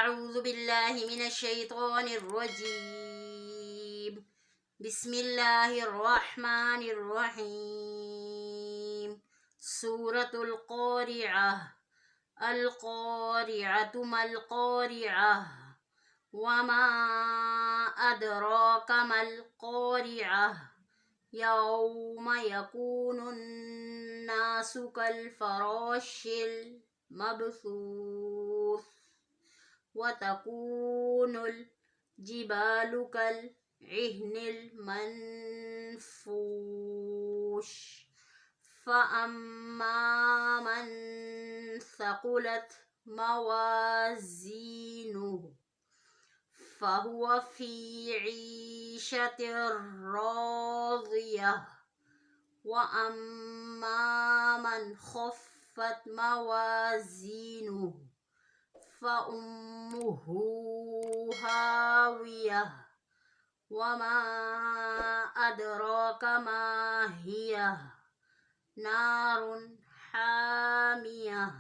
أعوذ بالله من الشيطان الرجيم. بسم الله الرحمن الرحيم. سورة القارعة. القارعة ما القارعة وما أدراك ما القارعة يوم يكون الناس كالفراش المبثوث وتكون الجبال كالعهن المنفوش فأما من ثقلت موازينه فهو في عيشة راضية وأما من خفت موازينه فأمه هاوية وما أدراك ما هي نار حامية